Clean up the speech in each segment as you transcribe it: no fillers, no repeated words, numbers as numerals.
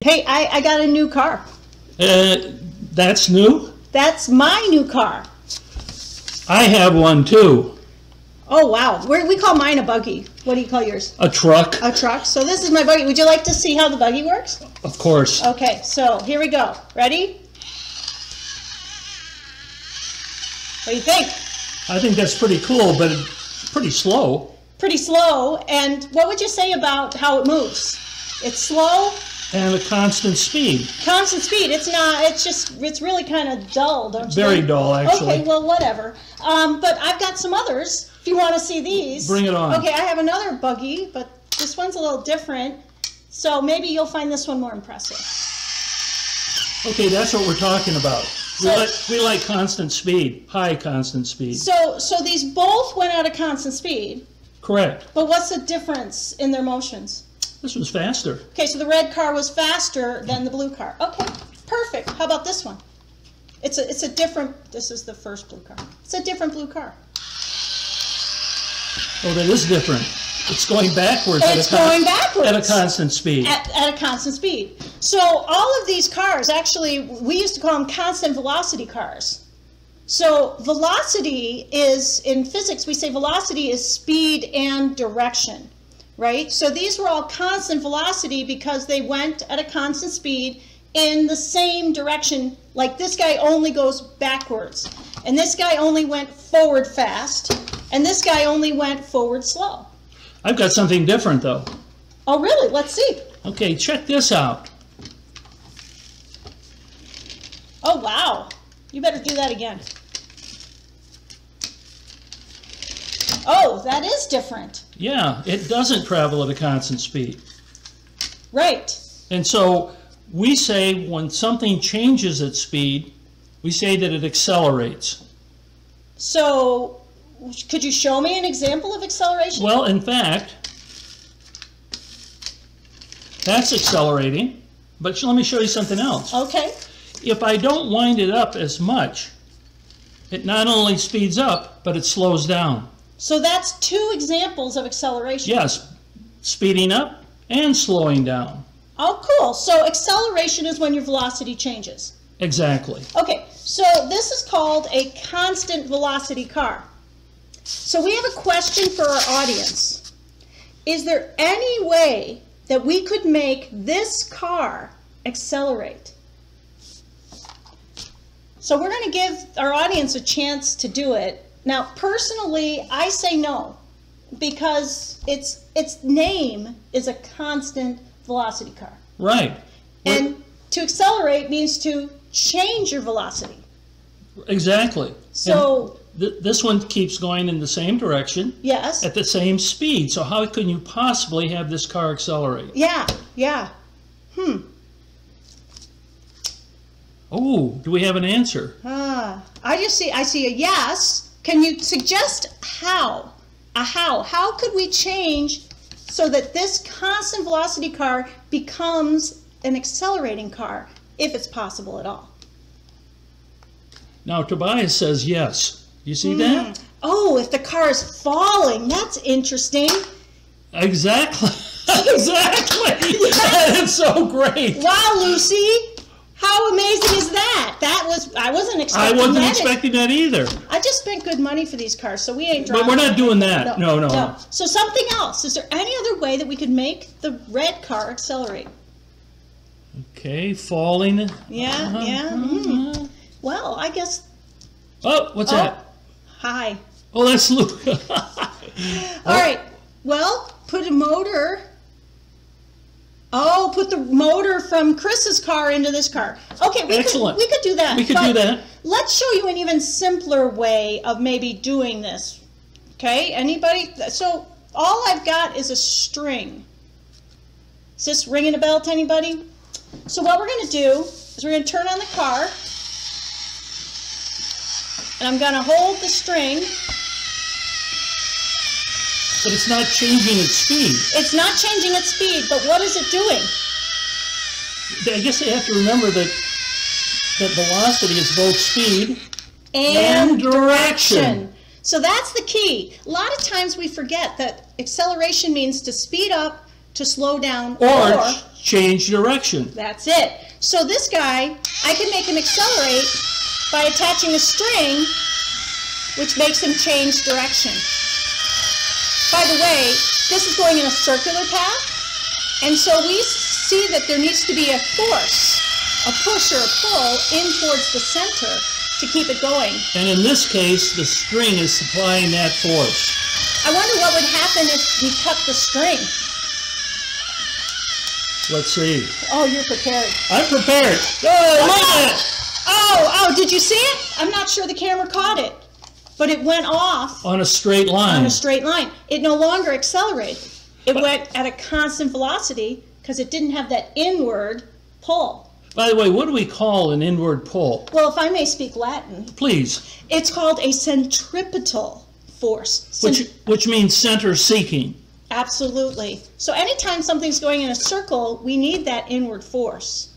Hey, I got a new car. That's new? That's my new car. I have one too. Oh, wow. We call mine a buggy. What do you call yours? A truck. A truck. So this is my buggy. Would you like to see how the buggy works? Of course. Okay, so here we go. Ready? What do you think? I think that's pretty cool, but it's pretty slow. Pretty slow. And what would you say about how it moves? It's slow? And a constant speed. Constant speed. It's not, it's really kind of dull, don't you Very think? dull, actually. Okay, well, whatever. But I've got some others, if you want to see these. Bring it on. Okay, I have another buggy, but this one's a little different. So maybe you'll find this one more impressive. Okay, that's what we're talking about. We like constant speed, high constant speed. So these both went at a constant speed. Correct. But what's the difference in their motions? This was faster. Okay, so the red car was faster than the blue car. Okay, perfect. How about this one? It's a different, this is the first blue car. It's a different blue car. Oh, that is different. It's going backwards. It's going backwards. At a constant speed. At a constant speed. So all of these cars, actually, we used to call them constant velocity cars. So velocity is, in physics, we say velocity is speed and direction. Right? So these were all constant velocity because they went at a constant speed in the same direction. Like this guy only goes backwards, and this guy only went forward fast, and this guy only went forward slow. I've got something different though. Oh really? Let's see. Okay, check this out. Oh wow. You better do that again. Oh, that is different. Yeah, it doesn't travel at a constant speed. Right. And so we say when something changes its speed, we say that it accelerates. So could you show me an example of acceleration? Well, in fact, that's accelerating, but let me show you something else. Okay. If I don't wind it up as much, it not only speeds up, but it slows down. So that's two examples of acceleration. Yes, speeding up and slowing down. Oh, cool. So acceleration is when your velocity changes. Exactly. Okay, so this is called a constant velocity car. So we have a question for our audience. Is there any way that we could make this car accelerate? So we're going to give our audience a chance to do it. Now, personally, I say no, because its name is a constant velocity car. Right. And to accelerate means to change your velocity. Exactly. So this one keeps going in the same direction. Yes. At the same speed. So how can you possibly have this car accelerate? Yeah, yeah. Oh, do we have an answer? I see a yes. Can you suggest how? How could we change so that this constant velocity car becomes an accelerating car, if it's possible at all? Now, Tobias says yes. You see that? Oh, if the car is falling, that's interesting. Exactly. Exactly. That's so great. Wow, Lucy. How amazing is that? I wasn't expecting that. I wasn't expecting that either. I just spent good money for these cars, so we ain't dropping. But we're not doing that. No. So something else. Is there any other way that we could make the red car accelerate? Okay, falling. Yeah. Well, I guess. Oh, what's that? Hi. Oh, that's Luke. All right. Well, put a motor. Oh, put the motor from Chris's car into this car. Okay, we could do that. We could do that. Let's show you an even simpler way of maybe doing this. Okay, anybody? So all I've got is a string. Is this ringing a bell to anybody? So what we're going to do is we're going to turn on the car, and I'm going to hold the string. But it's not changing its speed. It's not changing its speed, but what is it doing? I guess they have to remember that velocity is both speed and direction. So that's the key. A lot of times we forget that acceleration means to speed up, to slow down or change direction. That's it. So this guy, I can make him accelerate by attaching a string, which makes him change direction. By the way, this is going in a circular path, and so we see that there needs to be a force, a push or a pull in towards the center to keep it going. And in this case, the string is supplying that force. I wonder what would happen if we cut the string. Let's see. Oh, you're prepared. I'm prepared. Oh, look at it. Oh, did you see it? I'm not sure the camera caught it, but it went off. On a straight line. On a straight line. It no longer accelerated. It went at a constant velocity because it didn't have that inward pull. By the way, what do we call an inward pull? Well, if I may speak Latin. Please. It's called a centripetal force. Which means center seeking. Absolutely. So anytime something's going in a circle, we need that inward force.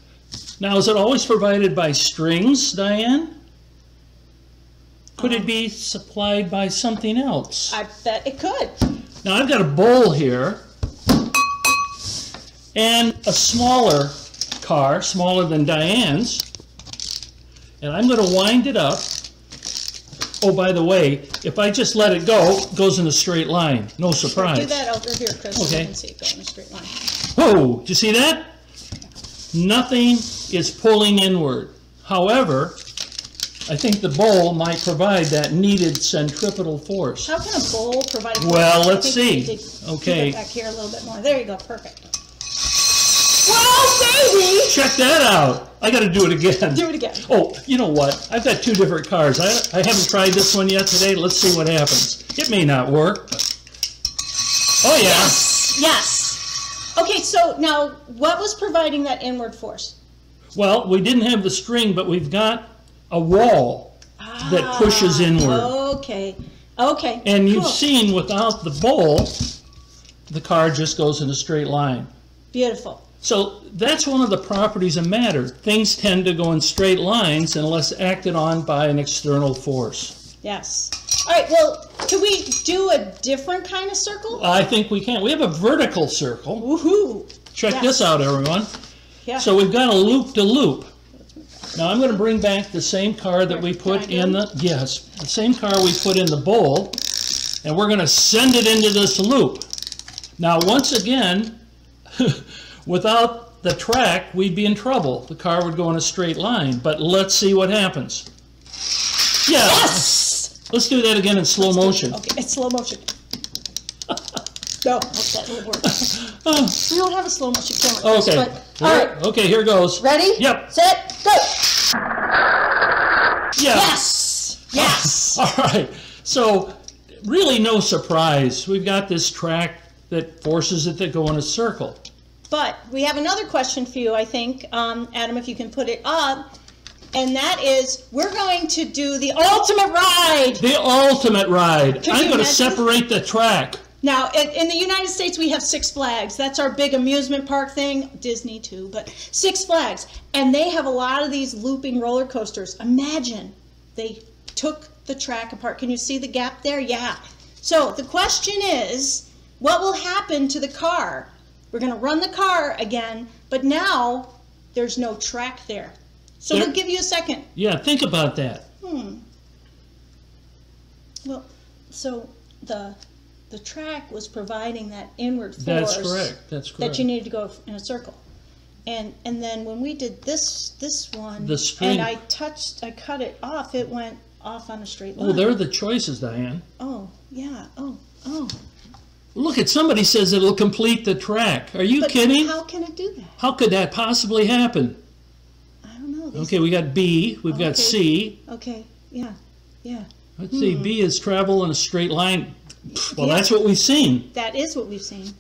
Now, is it always provided by strings, Diane? Could it be supplied by something else? I bet it could. Now, I've got a bowl here and a smaller car, smaller than Diane's, and I'm going to wind it up. Oh, by the way, if I just let it go, it goes in a straight line. No surprise. Do that over here, Chris. Okay. So you can see it go in a straight line. Whoa, did you see that? Nothing is pulling inward. However, I think the bowl might provide that needed centripetal force. How can a bowl provide a force? Well, let's see. Okay. Back here a little bit more. There you go. Perfect. Whoa, baby! Check that out. I got to do it again. Do it again. Oh, you know what? I've got two different cars. I haven't tried this one yet today. Let's see what happens. It may not work, but... Oh, yeah. Yes. Yes. Okay, so now, what was providing that inward force? Well, we didn't have the string, but we've got a wall that pushes inward. Okay. Okay. And you've seen without the bowl, the car just goes in a straight line. Beautiful. So that's one of the properties of matter. Things tend to go in straight lines unless acted on by an external force. Yes. All right, well, can we do a different kind of circle? I think we can. We have a vertical circle. Woohoo! Check this out, everyone. Yeah. So we've got a loop-to-loop. Now I'm going to bring back the same car that we put in the, the same car we put in the bowl, and we're going to send it into this loop. Now once again, without the track, we'd be in trouble. The car would go in a straight line, but let's see what happens. Yeah. Yes! Let's do that again in slow motion. Okay, it's slow motion. No, that will work. We don't have a slow motion camera. Okay. But, all right. Okay, here goes. Ready? Yep. Set, go. Yeah. Yes. Yes. All right. So really no surprise. We've got this track that forces it to go in a circle. But we have another question for you, I think, Adam, if you can put it up. And that is, we're going to do the ultimate ride. The ultimate ride. I'm going to separate the track. Now, in the United States, we have Six Flags. That's our big amusement park thing. Disney, too, but Six Flags. And they have a lot of these looping roller coasters. Imagine they took the track apart. Can you see the gap there? Yeah. So the question is, what will happen to the car? We're going to run the car again, but now there's no track there. So we'll give you a second. Yeah, think about that. Well, so the track was providing that inward force. That's correct. That's correct. That you needed to go in a circle. And then when we did this one, the string, and I cut it off, it went off on a straight line. Oh, there are the choices, Diane. Oh, yeah. Oh. Look, somebody says it'll complete the track. Are you kidding? How can it do that? How could that possibly happen? I don't know. Okay, we got B, we've got C. Okay, yeah. Let's see, B is travel in a straight line. Well, that's what we've seen. That is what we've seen.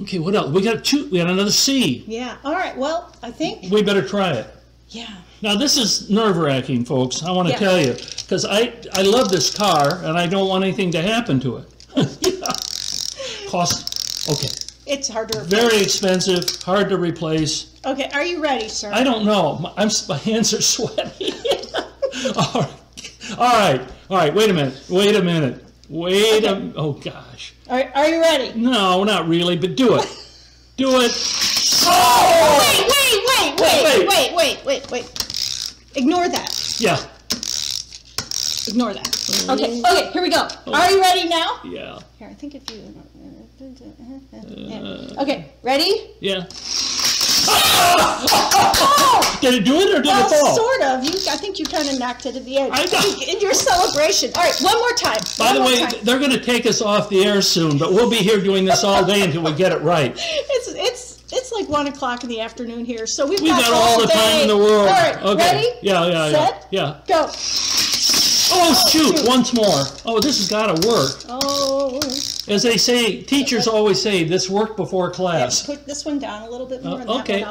Okay, what else? We got another C. Yeah, all right, well, I think... We better try it. Yeah. Now, this is nerve-wracking, folks, I want to tell you, because I love this car, and I don't want anything to happen to it. Okay. It's hard to replace. Very expensive, hard to replace. Okay, are you ready, sir? I don't know. My hands are sweaty. All right, wait a minute. Oh, gosh. All right, are you ready? No, not really, but do it. Do it. Oh! Wait. Ignore that. Yeah. Ignore that. Okay, here we go. Are you ready now? Yeah. Here, I think if you... Okay, ready? Yeah. Did it do it or did it fall? Sort of. I think you kind of knocked it at the end. In your celebration. All right, one more time. By the way, they're going to take us off the air soon, but we'll be here doing this all day until we get it right. It's like 1 o'clock in the afternoon here, so we've got all the time in the world. All right, okay. Ready? Yeah. Set? Yeah. Go. Oh, shoot, once more. Oh, this has got to work. Oh. As they say, teachers always say, this worked before class. Yeah, put this one down a little bit more. Okay.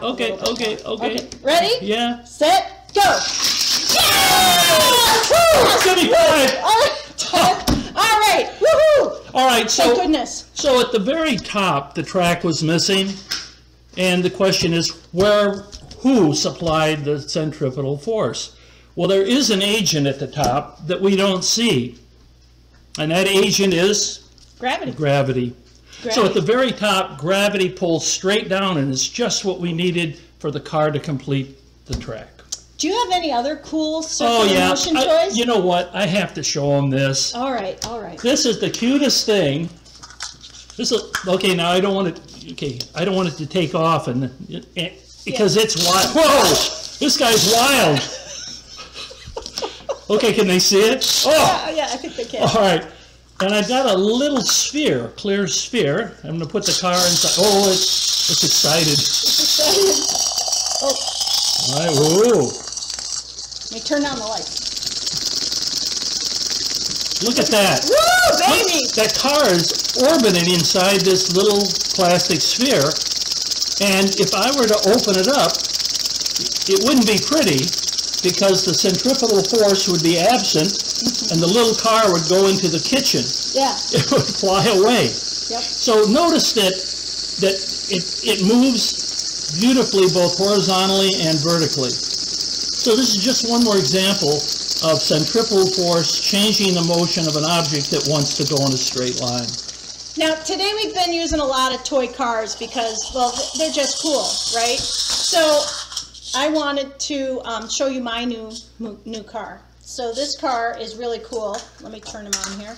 Ready? Yeah. Set, go. Yeah! 75. All right. Woohoo! All right, so, thank goodness. So at the very top, the track was missing, and the question is, who supplied the centripetal force? Well, there is an agent at the top that we don't see, and that agent is? Gravity. So at the very top, gravity pulls straight down, and it's just what we needed for the car to complete the track. Do you have any other cool circular motion toys? You know what? I have to show them this. All right. This is the cutest thing. Okay, now I don't want it. Okay, I don't want it to take off, because it's wild. Whoa! This guy's wild. Okay, can they see it? Oh! Yeah, I think they can. All right. And I've got a little sphere, clear sphere. I'm going to put the car inside. Oh, it's excited. Oh. All right, whoa. Let me turn down the lights. Look at that. Woo, baby! Look, that car is orbiting inside this little plastic sphere. And if I were to open it up, it wouldn't be pretty, because the centripetal force would be absent, and the little car would go into the kitchen. Yeah. It would fly away. Yep. So notice that it moves beautifully both horizontally and vertically. So this is just one more example of centripetal force changing the motion of an object that wants to go in a straight line. Now, today we've been using a lot of toy cars because, well, they're just cool, right? So I wanted to show you my new car. So this car is really cool. Let me turn him on here.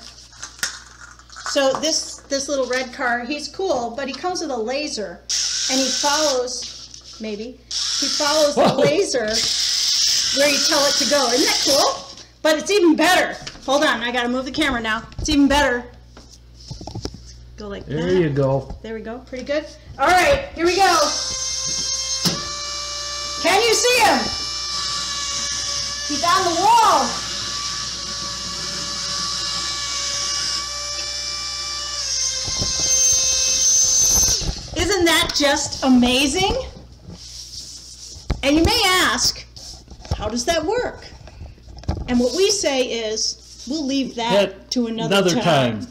So this little red car, he's cool, but he comes with a laser, and he follows the laser where you tell it to go. Isn't that cool? But it's even better. Hold on, I gotta move the camera now. It's even better. Go like that. There you go. There we go. Pretty good. All right, here we go. Can you see him? He's on the wall. Isn't that just amazing? And you may ask, how does that work? And what we say is, we'll leave that to another time.